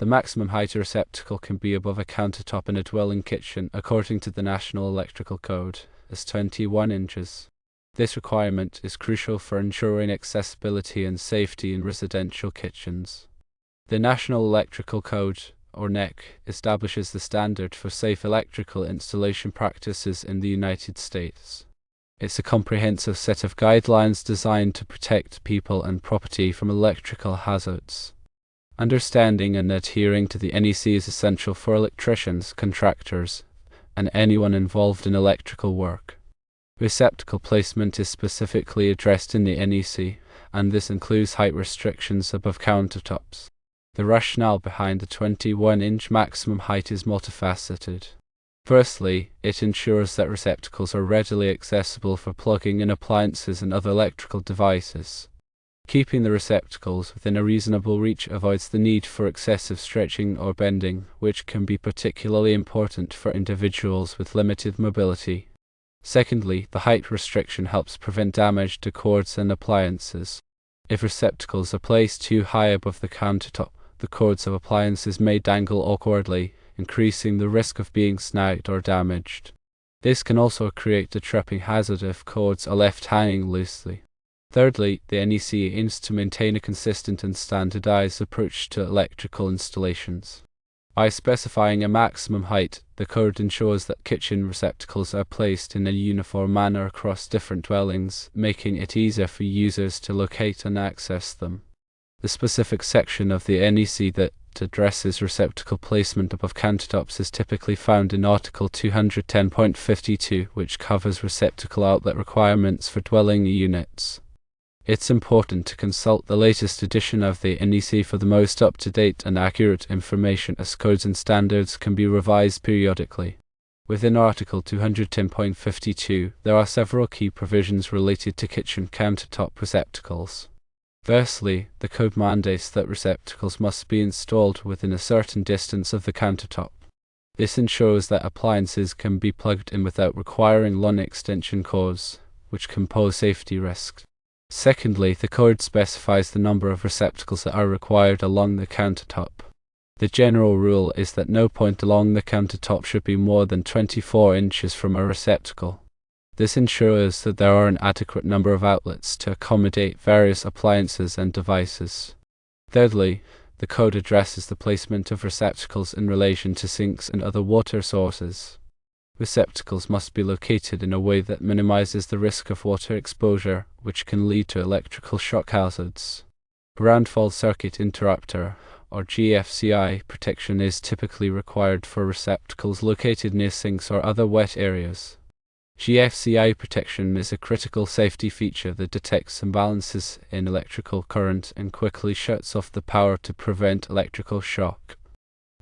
The maximum height a receptacle can be above a countertop in a dwelling kitchen, according to the National Electrical Code, is 21 inches. This requirement is crucial for ensuring accessibility and safety in residential kitchens. The National Electrical Code, or NEC, establishes the standard for safe electrical installation practices in the United States. It's a comprehensive set of guidelines designed to protect people and property from electrical hazards. Understanding and adhering to the NEC is essential for electricians, contractors, and anyone involved in electrical work. Receptacle placement is specifically addressed in the NEC, and this includes height restrictions above countertops. The rationale behind the 21-inch maximum height is multifaceted. Firstly, it ensures that receptacles are readily accessible for plugging in appliances and other electrical devices. Keeping the receptacles within a reasonable reach avoids the need for excessive stretching or bending, which can be particularly important for individuals with limited mobility. Secondly, the height restriction helps prevent damage to cords and appliances. If receptacles are placed too high above the countertop, the cords of appliances may dangle awkwardly, increasing the risk of being snagged or damaged. This can also create a tripping hazard if cords are left hanging loosely. Thirdly, the NEC aims to maintain a consistent and standardized approach to electrical installations. By specifying a maximum height, the code ensures that kitchen receptacles are placed in a uniform manner across different dwellings, making it easier for users to locate and access them. The specific section of the NEC that addresses receptacle placement above countertops is typically found in Article 210.52, which covers receptacle outlet requirements for dwelling units. It's important to consult the latest edition of the NEC for the most up-to-date and accurate information, as codes and standards can be revised periodically. Within Article 210.52, there are several key provisions related to kitchen countertop receptacles. Firstly, the code mandates that receptacles must be installed within a certain distance of the countertop. This ensures that appliances can be plugged in without requiring long extension cords, which can pose safety risks. Secondly, the code specifies the number of receptacles that are required along the countertop. The general rule is that no point along the countertop should be more than 24 inches from a receptacle. This ensures that there are an adequate number of outlets to accommodate various appliances and devices. Thirdly, the code addresses the placement of receptacles in relation to sinks and other water sources. Receptacles must be located in a way that minimizes the risk of water exposure, which can lead to electrical shock hazards. Ground fault circuit interrupter, or GFCI, protection is typically required for receptacles located near sinks or other wet areas. GFCI protection is a critical safety feature that detects imbalances in electrical current and quickly shuts off the power to prevent electrical shock.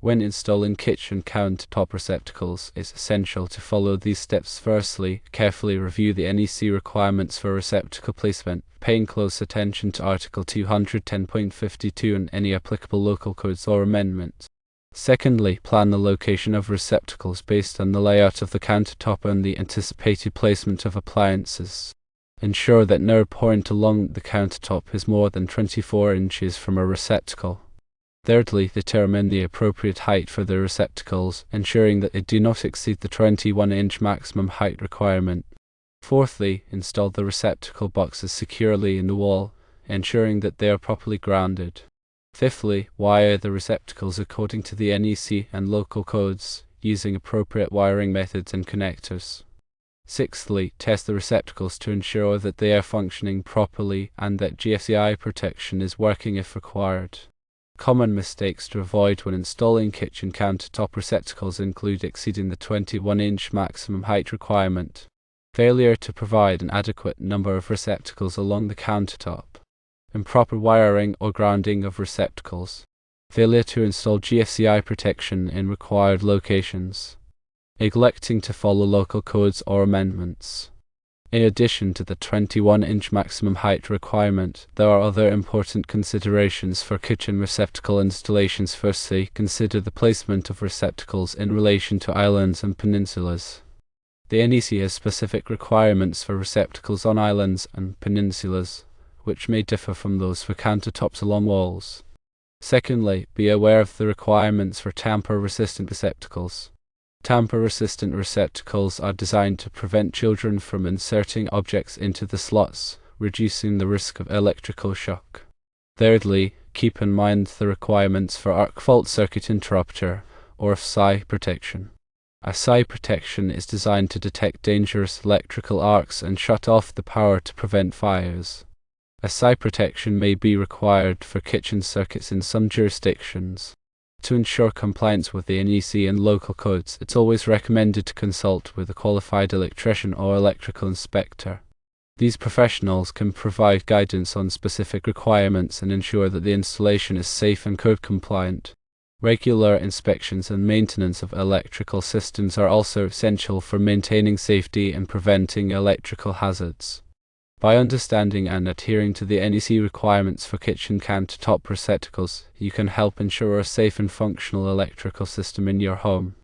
When installing kitchen countertop receptacles, it's essential to follow these steps. Firstly, carefully review the NEC requirements for receptacle placement, paying close attention to Article 210.52 and any applicable local codes or amendments. Secondly, plan the location of receptacles based on the layout of the countertop and the anticipated placement of appliances. Ensure that no point along the countertop is more than 24 inches from a receptacle. Thirdly, determine the appropriate height for the receptacles, ensuring that they do not exceed the 21-inch maximum height requirement. Fourthly, install the receptacle boxes securely in the wall, ensuring that they are properly grounded. Fifthly, wire the receptacles according to the NEC and local codes, using appropriate wiring methods and connectors. Sixthly, test the receptacles to ensure that they are functioning properly and that GFCI protection is working if required. Common mistakes to avoid when installing kitchen countertop receptacles include exceeding the 21-inch maximum height requirement, failure to provide an adequate number of receptacles along the countertop, improper wiring or grounding of receptacles, failure to install GFCI protection in required locations, neglecting to follow local codes or amendments. In addition to the 21-inch maximum height requirement, there are other important considerations for kitchen receptacle installations. Firstly, consider the placement of receptacles in relation to islands and peninsulas. The NEC has specific requirements for receptacles on islands and peninsulas, which may differ from those for countertops along walls. Secondly, be aware of the requirements for tamper-resistant receptacles. Tamper-resistant receptacles are designed to prevent children from inserting objects into the slots, reducing the risk of electrical shock. Thirdly, keep in mind the requirements for arc fault circuit interrupter, or PSI protection. A PSI protection is designed to detect dangerous electrical arcs and shut off the power to prevent fires. A PSI protection may be required for kitchen circuits in some jurisdictions. To ensure compliance with the NEC and local codes, it's always recommended to consult with a qualified electrician or electrical inspector. These professionals can provide guidance on specific requirements and ensure that the installation is safe and code compliant. Regular inspections and maintenance of electrical systems are also essential for maintaining safety and preventing electrical hazards. By understanding and adhering to the NEC requirements for kitchen countertop receptacles, you can help ensure a safe and functional electrical system in your home.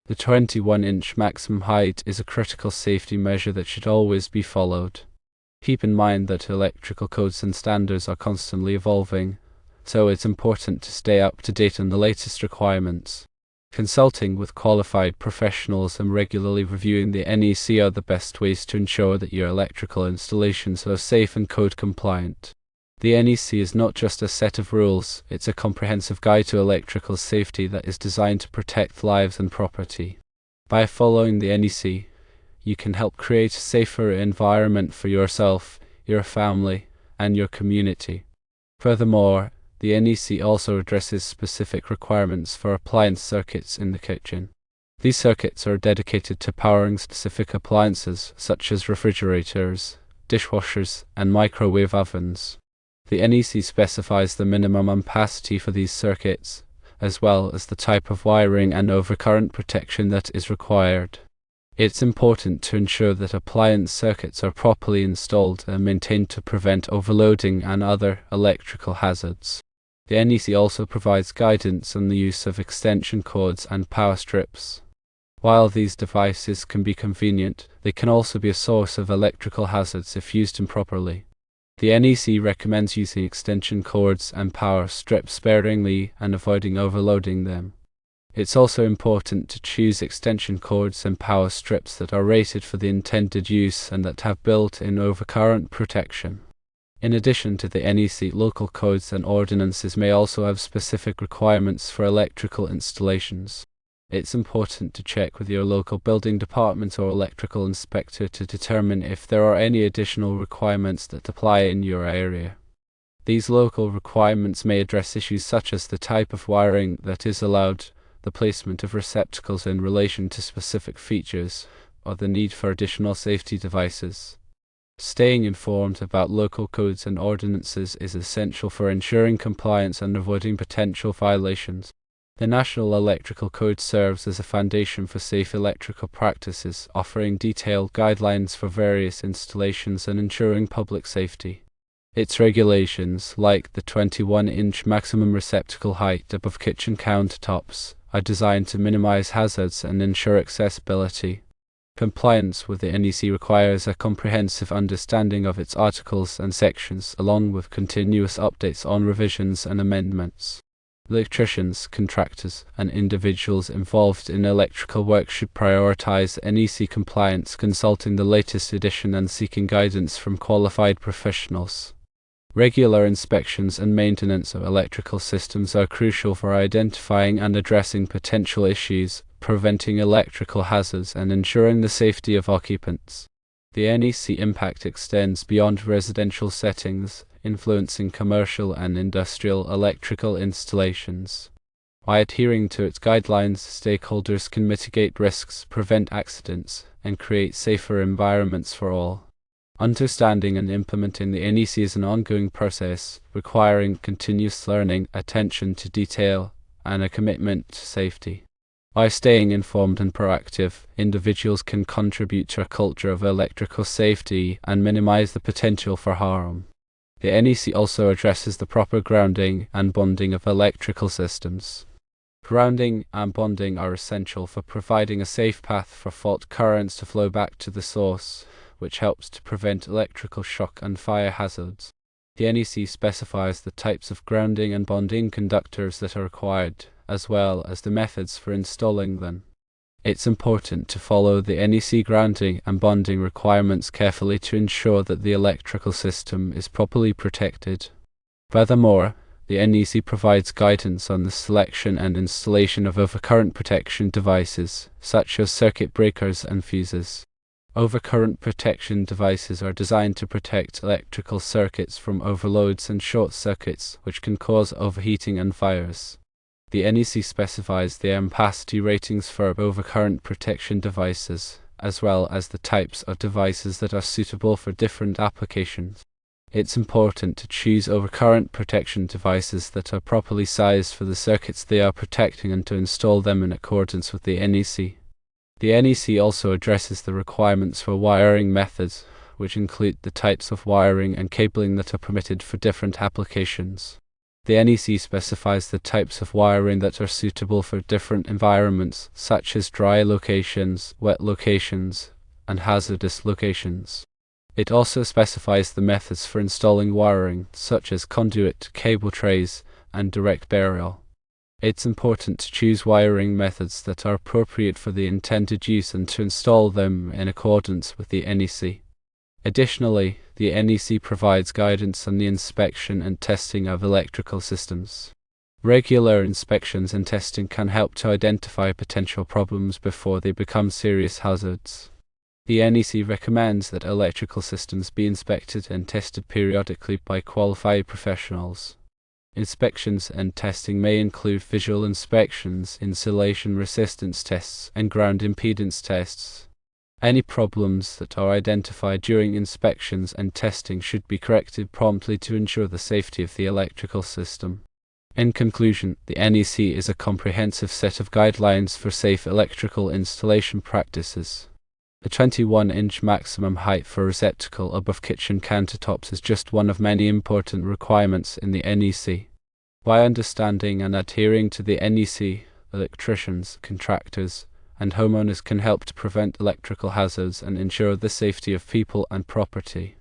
The 21-inch maximum height is a critical safety measure that should always be followed. Keep in mind that electrical codes and standards are constantly evolving, so it's important to stay up to date on the latest requirements. Consulting with qualified professionals and regularly reviewing the NEC are the best ways to ensure that your electrical installations are safe and code compliant. The NEC is not just a set of rules, it's a comprehensive guide to electrical safety that is designed to protect lives and property. By following the NEC, you can help create a safer environment for yourself, your family, and your community. Furthermore, the NEC also addresses specific requirements for appliance circuits in the kitchen. These circuits are dedicated to powering specific appliances such as refrigerators, dishwashers, and microwave ovens. The NEC specifies the minimum ampacity for these circuits, as well as the type of wiring and overcurrent protection that is required. It's important to ensure that appliance circuits are properly installed and maintained to prevent overloading and other electrical hazards. The NEC also provides guidance on the use of extension cords and power strips. While these devices can be convenient, they can also be a source of electrical hazards if used improperly. The NEC recommends using extension cords and power strips sparingly and avoiding overloading them. It's also important to choose extension cords and power strips that are rated for the intended use and that have built-in overcurrent protection. In addition to the NEC, local codes and ordinances may also have specific requirements for electrical installations. It's important to check with your local building department or electrical inspector to determine if there are any additional requirements that apply in your area. These local requirements may address issues such as the type of wiring that is allowed, the placement of receptacles in relation to specific features, or the need for additional safety devices. Staying informed about local codes and ordinances is essential for ensuring compliance and avoiding potential violations. The National Electrical Code serves as a foundation for safe electrical practices, offering detailed guidelines for various installations and ensuring public safety. Its regulations, like the 21-inch maximum receptacle height above kitchen countertops, are designed to minimize hazards and ensure accessibility. Compliance with the NEC requires a comprehensive understanding of its articles and sections, along with continuous updates on revisions and amendments. Electricians, contractors, and individuals involved in electrical work should prioritize NEC compliance, consulting the latest edition and seeking guidance from qualified professionals. Regular inspections and maintenance of electrical systems are crucial for identifying and addressing potential issues, preventing electrical hazards, and ensuring the safety of occupants. The NEC impact extends beyond residential settings, influencing commercial and industrial electrical installations. By adhering to its guidelines, stakeholders can mitigate risks, prevent accidents, and create safer environments for all. Understanding and implementing the NEC is an ongoing process, requiring continuous learning, attention to detail, and a commitment to safety. By staying informed and proactive, individuals can contribute to a culture of electrical safety and minimize the potential for harm. The NEC also addresses the proper grounding and bonding of electrical systems. Grounding and bonding are essential for providing a safe path for fault currents to flow back to the source, which helps to prevent electrical shock and fire hazards. The NEC specifies the types of grounding and bonding conductors that are required, as well as the methods for installing them. It's important to follow the NEC grounding and bonding requirements carefully to ensure that the electrical system is properly protected. Furthermore, the NEC provides guidance on the selection and installation of overcurrent protection devices, such as circuit breakers and fuses. Overcurrent protection devices are designed to protect electrical circuits from overloads and short circuits, which can cause overheating and fires. The NEC specifies the ampacity ratings for overcurrent protection devices, as well as the types of devices that are suitable for different applications. It's important to choose overcurrent protection devices that are properly sized for the circuits they are protecting and to install them in accordance with the NEC. The NEC also addresses the requirements for wiring methods, which include the types of wiring and cabling that are permitted for different applications. The NEC specifies the types of wiring that are suitable for different environments, such as dry locations, wet locations, and hazardous locations. It also specifies the methods for installing wiring, such as conduit, cable trays, and direct burial. It's important to choose wiring methods that are appropriate for the intended use and to install them in accordance with the NEC. Additionally, the NEC provides guidance on the inspection and testing of electrical systems. Regular inspections and testing can help to identify potential problems before they become serious hazards. The NEC recommends that electrical systems be inspected and tested periodically by qualified professionals. Inspections and testing may include visual inspections, insulation resistance tests, and ground impedance tests. Any problems that are identified during inspections and testing should be corrected promptly to ensure the safety of the electrical system. In conclusion, the NEC is a comprehensive set of guidelines for safe electrical installation practices. The 21-inch maximum height for receptacle above kitchen countertops is just one of many important requirements in the NEC. By understanding and adhering to the NEC, electricians, contractors, and homeowners can help to prevent electrical hazards and ensure the safety of people and property.